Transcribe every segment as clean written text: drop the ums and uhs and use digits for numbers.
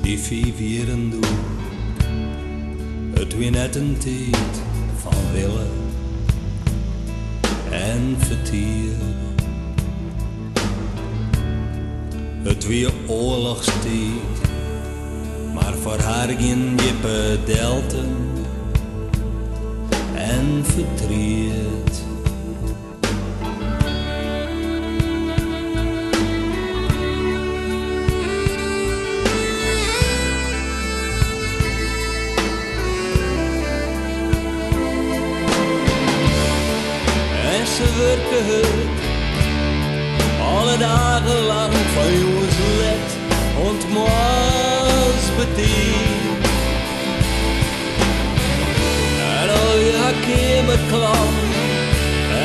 die 5 jaren door. Het wie net een tijd van willen en vertier. Het wie oorlogstijd, maar voor haar geen jippe delten en verdriet. En ze werken hard, alle dagen lang van jongens let und moas bediend. En al ja keer klam,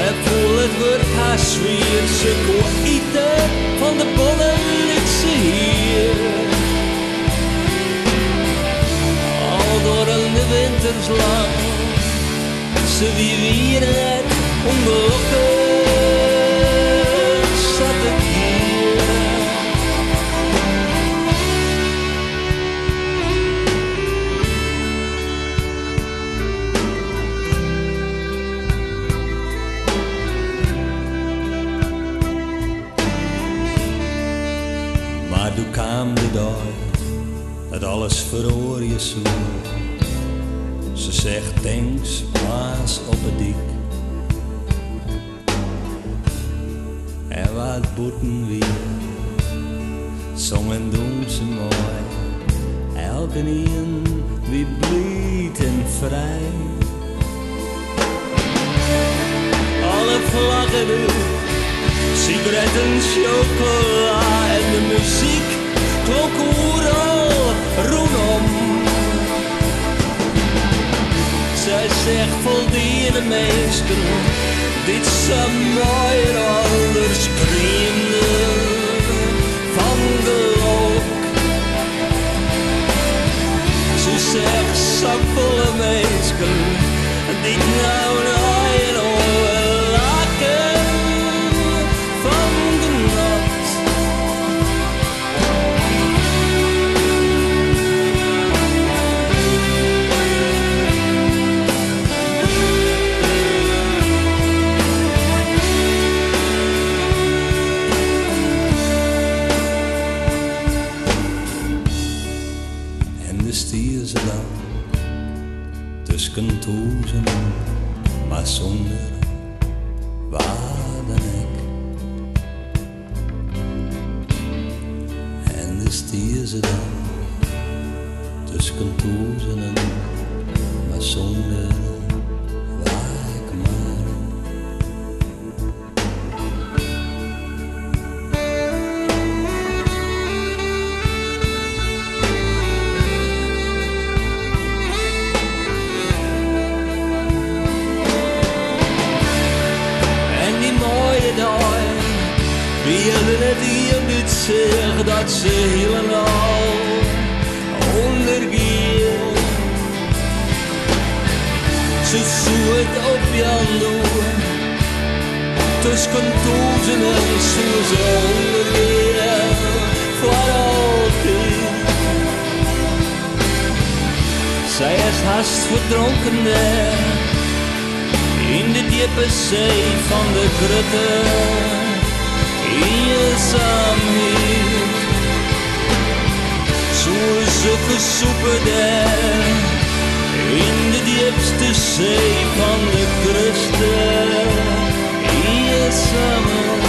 en voel het wordt haar zwier. Ze kon eten van de bollen liet ze hier. Al door de winters lang, ze wie weer net ongelukkig zat ik hier. Maar toen kwam de dag dat alles verloor je zo. Ze zegt thanks, paas op het dik. En wat boeten weer, zongen doen ze mooi. Elke een wie blij en vrij. Alle vlaggen doen, sigaretten, chocola en de muziek klonk overal rondom. Zij zegt voldiende meester, dit zou mooi en anders kriemde van geluk. Ze zegt zakvolle meester, dit nou een overlaken van genot. Stier ze dan tussen toezen, maar zonder waardenek. En de stier ze dan tussen toezen, maar zonder waardenek. Wie hebben het hier niet zeg dat ze helemaal ondergeven. Ze zoet op Jan doen, tussen toezen en ze ondergeven voor altijd. Zij is haast verdronken in de diepe zee van de grutten. Eenzaamheid, zoals ze versoepen daar in de diepste zee van de krusten. Eenzaamheid.